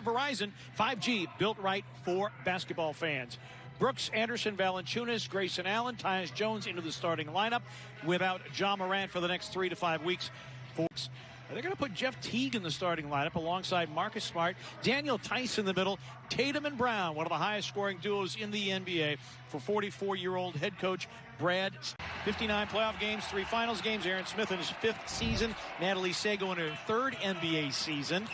by Verizon. 5G, built right for basketball fans. Brooks, Anderson, Valanciunas, Grayson Allen, Tyus Jones into the starting lineup without Ja Morant for the next 3 to 5 weeks. They're going to put Jeff Teague in the starting lineup alongside Marcus Smart, Daniel Tice in the middle, Tatum and Brown, one of the highest scoring duos in the NBA for 44-year-old head coach Brad. 59 playoff games, 3 finals games. Aaron Smith in his 5th season. Natalie Sago in her 3rd NBA season.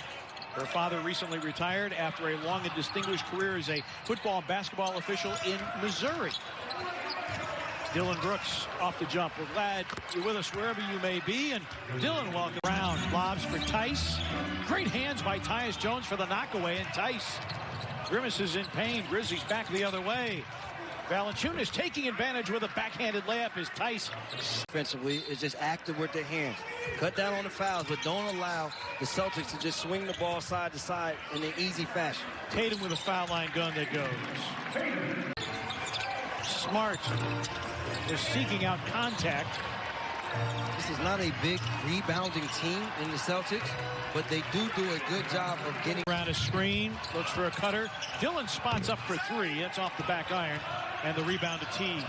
Her father recently retired after a long and distinguished career as a football and basketball official in Missouri. Dylan Brooks off the jump. We're glad you're with us wherever you may be. And Dylan, welcome. Brown lobs for Tice. Great hands by Tyus Jones for the knockaway. And Tice grimaces in pain. Grizzlies back the other way. Valanciunas taking advantage with a backhanded layup as Tice. Defensively is just active with their hands. Cut down on the fouls, but don't allow the Celtics to just swing the ball side to side in an easy fashion. Tatum with a foul line gun that goes. Smart is seeking out contact. This is not a big rebounding team in the Celtics, but they do a good job of getting around a screen. Looks for a cutter. Dylan spots up for 3. That's off the back iron. And the rebound to Teague.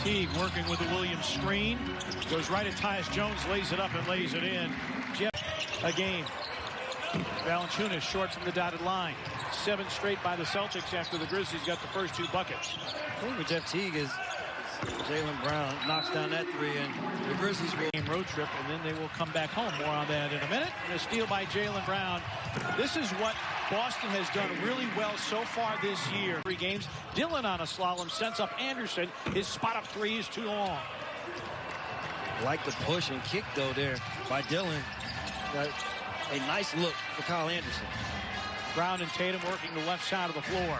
Teague working with the Williams screen. Goes right at Tyus Jones, lays it up and lays it in. Jeff, a game. Valanciunas short from the dotted line. 7 straight by the Celtics after the Grizzlies got the first 2 buckets. I think with Jeff Teague is Jaylen Brown knocks down that 3, and the Grizzlies will road trip, and then they will come back home. More on that in a minute. And a steal by Jaylen Brown. This is what Boston has done really well so far this year. 3 games. Dylan on a slalom sends up Anderson. His spot up 3 is too long. Like the push and kick though there by Dylan. A nice look for Kyle Anderson. Brown and Tatum working the left side of the floor.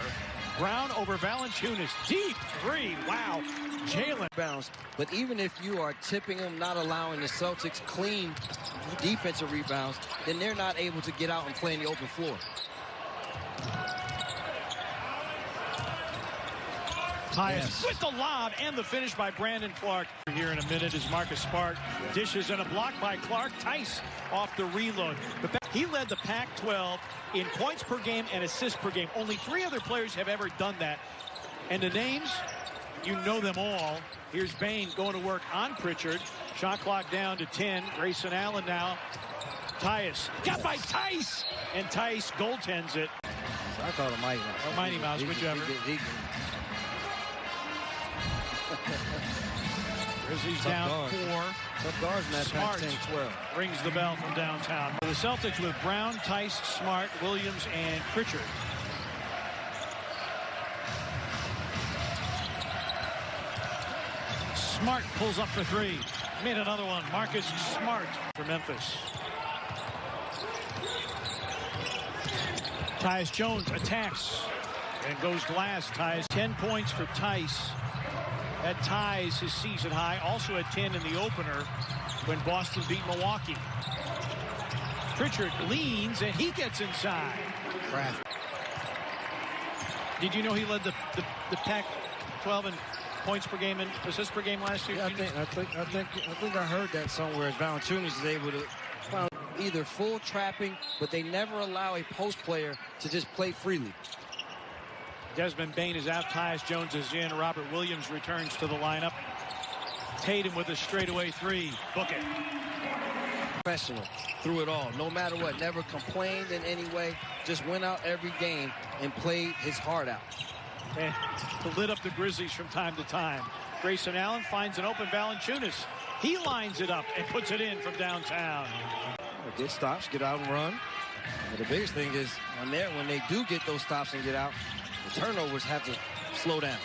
Brown over Valanciunas. Deep 3. Wow. Jaylen bounce. But even if you are tipping them, not allowing the Celtics clean defensive rebounds, then they're not able to get out and play in the open floor. Tyus with the lob and the finish by Brandon Clark. Here in a minute is Marcus Smart. Dishes and a block by Clark. Tice off the reload. He led the Pac-12 in points per game and assists per game. Only 3 other players have ever done that. And the names, you know them all. Here's Bain going to work on Pritchard. Shot clock down to 10. Grayson Allen now. Tyus. Got by Tice! And Tice goaltends it. So I call it Mighty Mouse. Oh, Mighty Mouse, whichever. Grizzlies down 4. Tough guards in that Smart 10-12. rings the bell from downtown. The Celtics with Brown, Tice, Smart, Williams, and Pritchard. Smart pulls up for 3. Made another one. Marcus Smart for Memphis. Tyus Jones attacks and goes glass. Tyus 10 points for Tice. That ties his season high. Also at 10 in the opener when Boston beat Milwaukee. Pritchard leans and he gets inside. Craft. Did you know he led the Pac-12 in points per game and assists per game last year? Yeah, I think I heard that somewhere. As Valanciunas is able to find either full trapping, but they never allow a post player to just play freely. Desmond Bain is out. Tyus Jones is in. Robert Williams returns to the lineup. Tatum with a straightaway 3. Book it. Professional through it all. No matter what. Never complained in any way. Just went out every game and played his heart out. And lit up the Grizzlies from time to time. Grayson Allen finds an open Valanciunas. He lines it up and puts it in from downtown. Get stops, get out and run. But the biggest thing is when they do get those stops and get out, the turnovers have to slow down.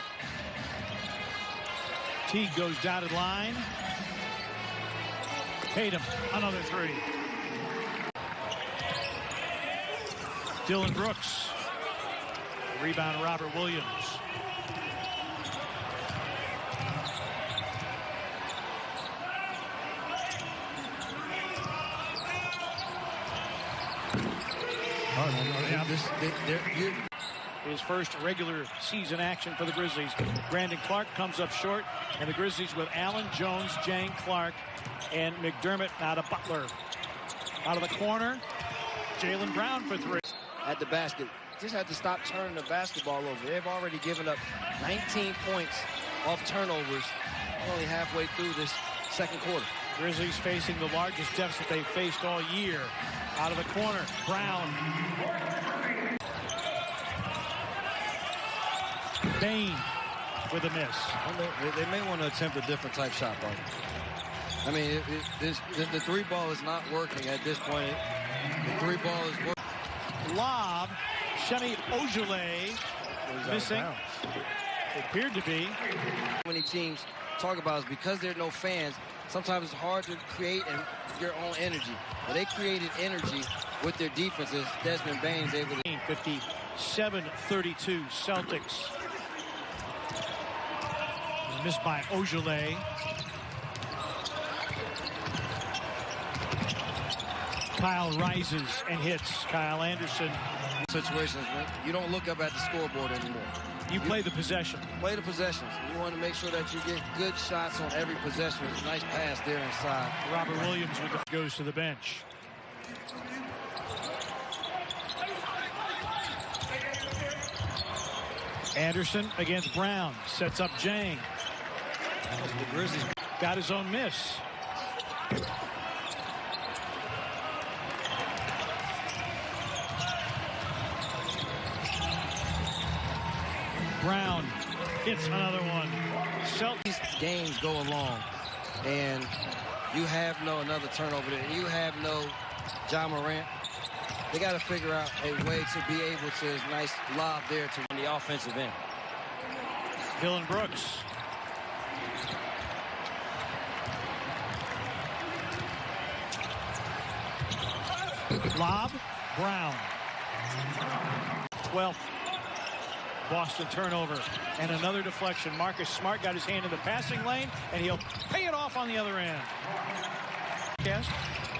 Teague goes dotted line. Tatum, another 3. Dylan Brooks. Rebound, Robert Williams. His first regular season action for the Grizzlies. Brandon Clark comes up short, and the Grizzlies with Allen, Jones, Jang, Clark, and McDermott out of Butler. Out of the corner, Jaylen Brown for three. At the basket. Just had to stop turning the basketball over. They've already given up 19 points off turnovers only halfway through this second quarter. Grizzlies facing the largest deficit they've faced all year. Out of the corner, Brown. Bain with a miss. They may want to attempt a different type shot, partner. I mean, the three ball is not working at this point. The three ball is working. Lob, Shemi Ojale missing. It appeared to be. Many teams talk about is because there are no fans, sometimes it's hard to create your own energy. Well, they created energy with their defenses. Desmond Bain's able to. 57-32 Celtics. Missed by Ojale. Kyle rises and hits Kyle Anderson. Situations, you don't look up at the scoreboard anymore. You play the possession. Play the possessions. You want to make sure that you get good shots on every possession. Nice pass there inside. Robert Williams goes to the bench. Anderson against Brown. Sets up Jang. The Grizzlies got his own miss. Brown hits another one. Celtics games go along, and you have another turnover there. You have no Ja Morant. They got to figure out a way to be able to nice lob there to win the offensive end. Dillon Brooks. Lob, Brown. 12th Boston turnover. And another deflection. Marcus Smart got his hand in the passing lane, and he'll pay it off on the other end. Yes?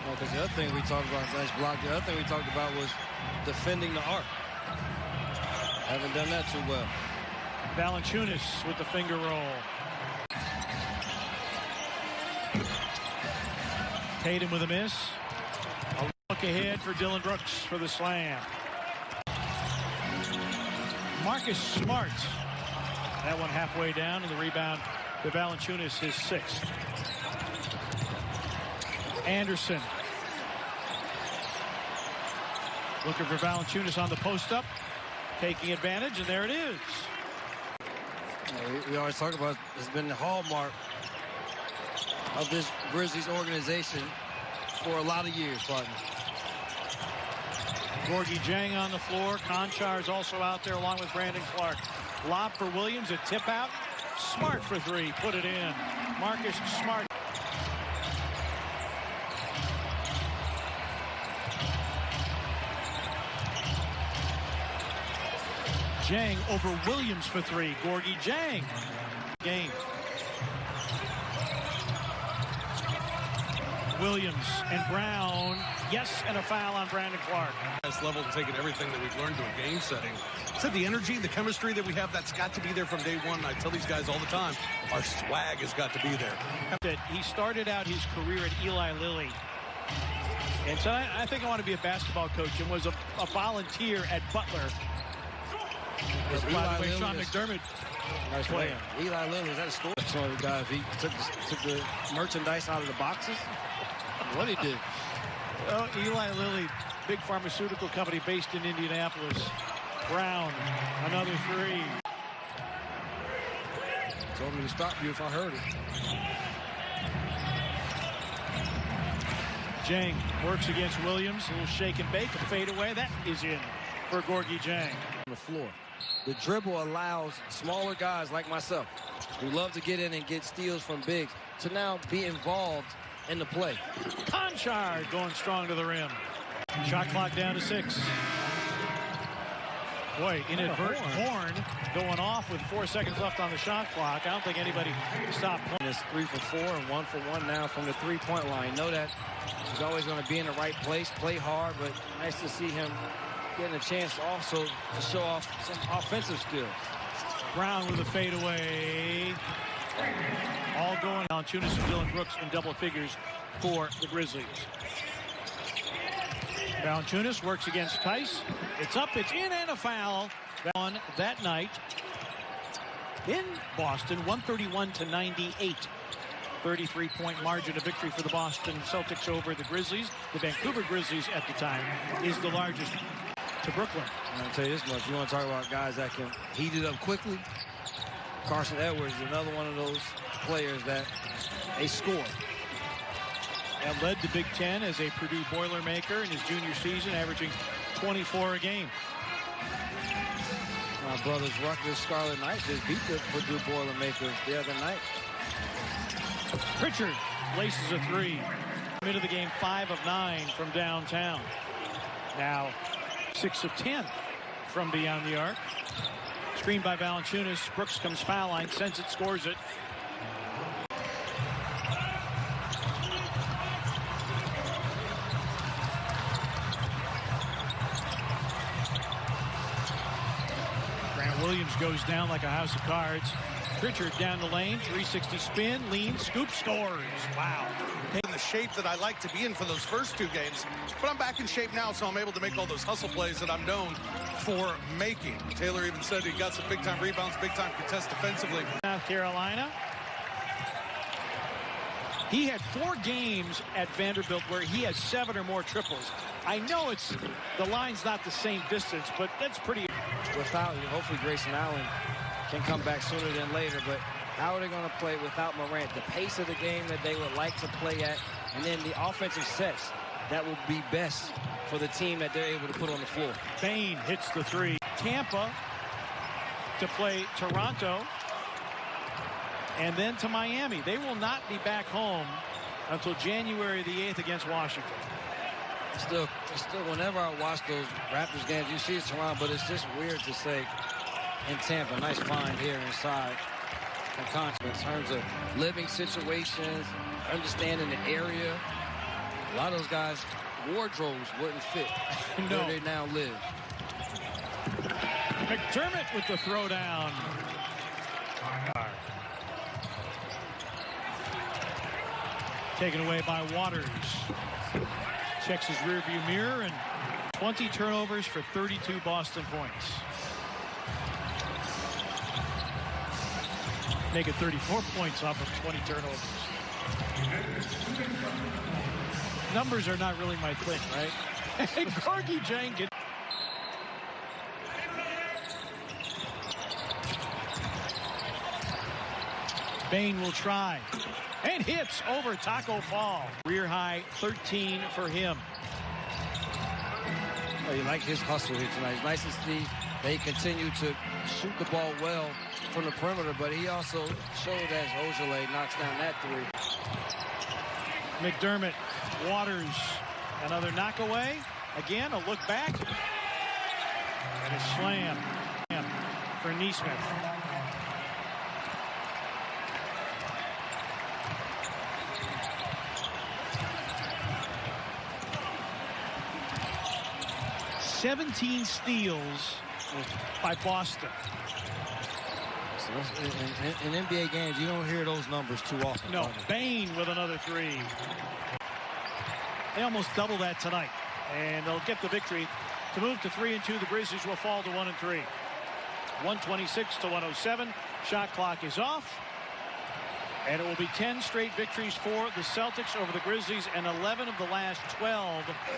Well, because the other thing we talked about, nice block. The other thing we talked about was defending the arc. Haven't done that too well. Valanciunas with the finger roll. Tatum with a miss. A look ahead for Dillon Brooks for the slam. Marcus Smart. That one halfway down, and the rebound to Valanciunas, his sixth. Anderson. Looking for Valanciunas on the post-up. Taking advantage, and there it is. We always talk about it's been the hallmark of this Grizzlies organization for a lot of years, partner. Gorgui Dieng on the floor. Conchar is also out there along with Brandon Clark. Lob for Williams, a tip out. Smart for three, put it in. Marcus Smart. Dieng over Williams for three. Gorgui Dieng. Game. Williams and Brown. Yes, and a foul on Brandon Clark. Highest level, taking everything that we've learned to a game setting. Said the energy, the chemistry that we have, that's got to be there from day one. I tell these guys all the time, our swag has got to be there. He started out his career at Eli Lilly. And so I think I want to be a basketball coach, and was a volunteer at Butler. By the way, Sean McDermott. Nice play. Eli Lilly, is that a score? Some of the guys, he took the merchandise out of the boxes. What he did. Oh, Eli Lilly, big pharmaceutical company based in Indianapolis. Brown, another three. Told me to stop you if I heard it. Dieng works against Williams. A little shake and bake, a fade away. That is in for Gorgui Dieng. On the floor. The dribble allows smaller guys like myself, who love to get in and get steals from bigs, to now be involved in the play. Conchar going strong to the rim. Shot clock down to 6. Boy, inadvertent horn going off with 4 seconds left on the shot clock. I don't think anybody stopped playing. It's 3 for 4 and 1 for 1 now from the three-point line. Know that he's always going to be in the right place, play hard, but nice to see him getting a chance also to show off some offensive skills. Brown with a fadeaway. All going on. Valanciunas and Dillon Brooks in double figures for the Grizzlies. Valanciunas works against Tice. It's up, it's in, and a foul on that night in Boston, 131-98. 33-point margin of victory for the Boston Celtics over the Grizzlies. The Vancouver Grizzlies at the time is the largest to Brooklyn. I'll tell you this much. You want to talk about guys that can heat it up quickly? Carson Edwards is another one of those players that they score. And led the Big Ten as a Purdue Boilermaker in his junior season, averaging 24 a game. My brothers Rutgers Scarlet Knights just beat the Purdue Boilermakers the other night. Pritchard laces a three. Into the game, 5 of 9 from downtown. Now 6 of 10 from beyond the arc. Screened by Valanciunas. Brooks comes foul line, sends it, scores it. Grant Williams goes down like a house of cards. Pritchard down the lane, 360 spin, lean, scoop, scores. Wow. In the shape that I like to be in for those first 2 games, but I'm back in shape now, so I'm able to make all those hustle plays that I'm known for making. Taylor even said he got some big-time rebounds, big-time contest defensively. South Carolina. He had 4 games at Vanderbilt where he has 7 or more triples. I know the line's not the same distance, but that's pretty. Without, hopefully Grayson Allen can come back sooner than later, but how are they going to play without Morant? The pace of the game that they would like to play at, and then the offensive sets that would be best for the team that they're able to put on the floor. Bain hits the three. Tampa to play Toronto, and then to Miami. They will not be back home until January the 8th against Washington. Still, whenever I watch those Raptors games, you see it's Toronto, but it's just weird to say in Tampa. Nice find here inside. In terms of living situations, understanding the area. A lot of those guys' wardrobes wouldn't fit where they now live. McDermott with the throwdown. Taken away by Waters. Checks his rearview mirror, and 20 turnovers for 32 Boston points. Make it 34 points off of 20 turnovers. Numbers are not really my thing, right? Gorgie Jenkins. Bain will try. And hits over Taco Fall. Career high 13 for him. Oh, you like his hustle here tonight. It's nice to see they continue to shoot the ball well from the perimeter, but he also showed as Ojale knocks down that three. McDermott, Waters, another knockaway. Again, a look back. And a slam for Nesmith. "17 steals by Boston." In NBA games, you don't hear those numbers too often. No, Bain with another three. They almost double that tonight, and they'll get the victory to move to 3-2. The Grizzlies will fall to 1-3. 126-107. Shot clock is off, and it will be 10 straight victories for the Celtics over the Grizzlies, and 11 of the last 12